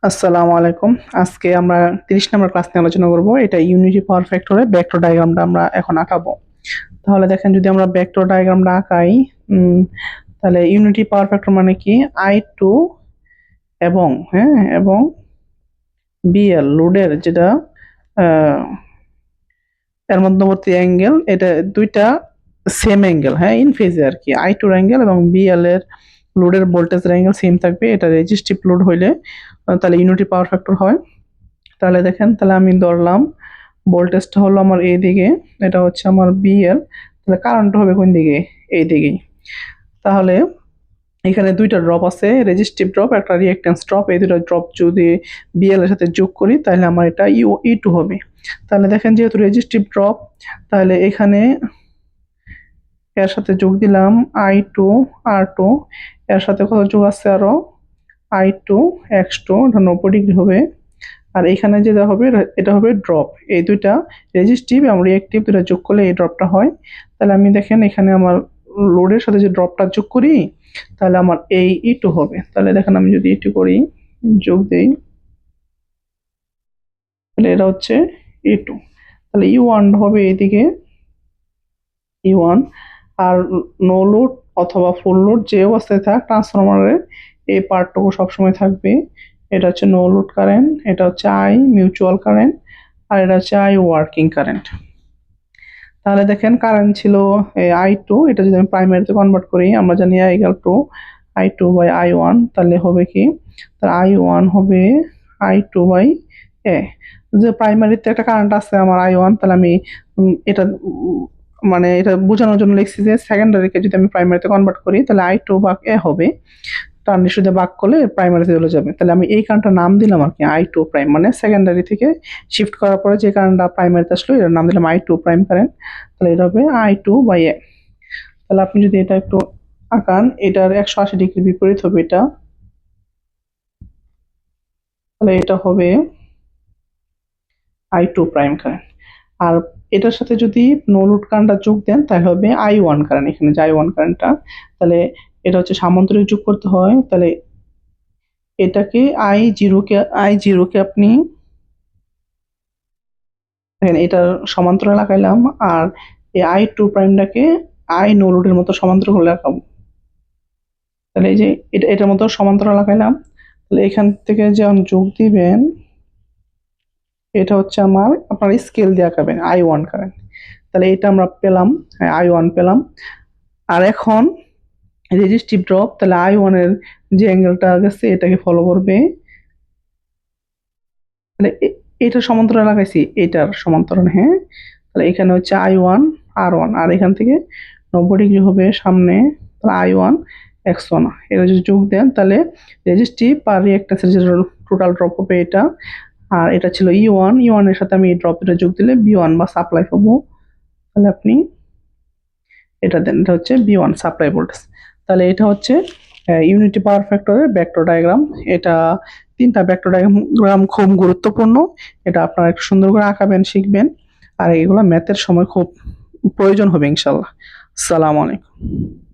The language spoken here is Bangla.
আসসালামু আলাইকুম। আজকে আমরা ৩০ নম্বর ক্লাস নিয়ে আলোচনা করব। এটা ইউনিটি পাওয়ার ফ্যাক্টরে ভেক্টর ডায়াগ্রামটা আমরা এখন আঁকাবো। তাহলে দেখেন যদি আমরা ভেক্টর ডায়াগ্রামটা আঁকাই, উম তাহলে ইউনিটি পাওয়ার ফ্যাক্টর মানে কি? I2 এবং BL লোডের যেটা আ এর মধ্যবর্তী অ্যাঙ্গেল এটা ২ টা সেম অ্যাঙ্গেল, ইন ফেজে আরকি। I2 এর অ্যাঙ্গেল এবং BL এর লোডের ভোল্টেজের অ্যাঙ্গেল সেম থাকবে। এটা রেজিস্টিভ লোড হইলে তাহলে ইউনিটি পাওয়ার ফ্যাক্টর হয়। তাহলে দেখেন, তাহলে আমি ধরলাম ভোল্টেজটা হলো আমার এইদিকে, এটা হচ্ছে আমার BL, তাহলে কারেন্ট হবে কোন দিকে? এই দিকেই। তাহলে এখানে ২ টা ড্রপ আছে, রেজিস্টিভ ড্রপ, একটা রিঅ্যাকট্যান্স ড্রপ। এই ২ টা ড্রপ যদি BL এর সাথে যোগ করি তাহলে আমার এটা E2 হবে। তাহলে দেখেন যেহেতু রেজিস্টিভ ড্রপ, তাহলে এখানে এর সাথে যোগ দিলাম I2 R2, এর সাথে কত যোগ আছে আরো? I2 X2, এটা ৯০ ডিগ্রি হবে। আর এখানে যেটা হবে এটা হবে ড্রপ। এই ২ টা রেজিস্টিভ এবং রিঅ্যাকটিভ ২ টা যোগ করলে এই ড্রপটা হয়। তাহলে আমি দেখেন এখানে আমার লোডের সাথে যে ড্রপটা যোগ করি তাহলে আমার এই E2 হবে। তাহলে দেখেন আমি যদি E2 করি, যোগ দেই, তাহলে এটা হচ্ছে E2। তাহলে E1 হবে এইদিকে, E1। আর নো লোড অথবা ফুল লোড যে অবস্থায় থাক ট্রান্সফরমারের এই পার্টটুকু সবসময় থাকবে। এটা হচ্ছে নো লোড কারেন্ট, এটা হচ্ছে I মিউচুয়াল কারেন্ট, আর এটা হচ্ছে I ওয়ার্কিং কারেন্ট। তাহলে দেখেন কারেন্ট ছিল I2, এটা যদি আমি প্রাইমারিতে কনভার্ট করি আমরা জানি I equal to I2 by I1, তাহলে হবে কি? তাহলে I1 হবে I2 বাই A। যে প্রাইমারিতে একটা কারেন্ট আছে আমার I1, তাহলে আমি এটা মানে এটা বোঝানোর জন্য লিখছি যে সেকেন্ডারিকে যদি আমি প্রাইমারিতে কনভার্ট করি তাহলে I2 ভাগ A হবে। ট্রানজিস্টর দিয়ে ভাগ করলে প্রাইমারিতে চলে যাবে। তাহলে আমি এই কারেন্টটার নাম দিলাম আরকি I2 প্রাইম, মানে সেকেন্ডারি থেকে শিফট করার পরে যে কারেন্টটা প্রাইমারিতে আসলো এটার নাম দিলাম I2 প্রাইম কারেন্ট। তাহলে এটা হবে I2 বাই A। তাহলে আপনি যদি এটা একটু আঁকান, এটার ১৮০ ডিগ্রি বিপরীত হবে এটা। তাহলে এটা হবে I2 প্রাইম কারেন্ট। আর এটার সাথে যদি নো লোড কারেন্টটা যোগ দেন তাহলে হবে I1 কারেন্ট, এখানে যে I1 কারেন্টটা। তাহলে এটা হচ্ছে সামান্তরিক যোগ করতে হয়। তাহলে এটাকে I0 কে আপনি দেখেন এটার সমান্তরাল লাগাইলাম, আর এই I2 প্রাইমটাকে I নো লোডের মতো সমান্তরাল লাগাবো। তাহলে এই যে এটার মতো সমান্তরাল লাগাইলাম। তাহলে এখান থেকে যখন যোগ দিবেন এটা হচ্ছে আপনার স্কেল দিয়ে আঁকাবেন I1 কারেন্ট। তাহলে এটা আমরা পেলাম, I1 পেলাম। আর এখন রেজিস্টিভ ড্রপ, তাহলে I1 এর যে অ্যাঙ্গেলটা গেছে এটাকে ফলো করবে। তাহলে এটা সমান্তরাল লাগাইছি, এটার সমান্তরাল, তাহলে এখানে হচ্ছে I1 R1, আর এখান থেকে ৯০ ডিগ্রি হবে সামনে, তাহলে I1 X1। এটা যদি যোগ দেন তাহলে রেজিস্টিভ আর রিঅ্যাকট্যান্সের যে টোটাল ড্রপ হবে এটা। আর এটা ছিল E1 এর সাথে আমি এই ড্রপটা যোগ দিলে B1 বা সাপ্লাই পাবো। তাহলে আপনি এটা দেন, এটা হচ্ছে B1 সাপ্লাই ভোল্টেজ। তাহলে এটা হচ্ছে ইউনিটি পাওয়ার ফ্যাক্টরের ভেক্টর ডায়াগ্রাম। এটা ৩টা ভেক্টর ডায়াগ্রাম খুব গুরুত্বপূর্ণ। এটা আপনারা একটু সুন্দর করে আঁকাবেন, শিখবেন। আর এগুলো ম্যাথের সময় খুব প্রয়োজন হবে ইনশাআল্লাহ। আসসালামু আলাইকুম।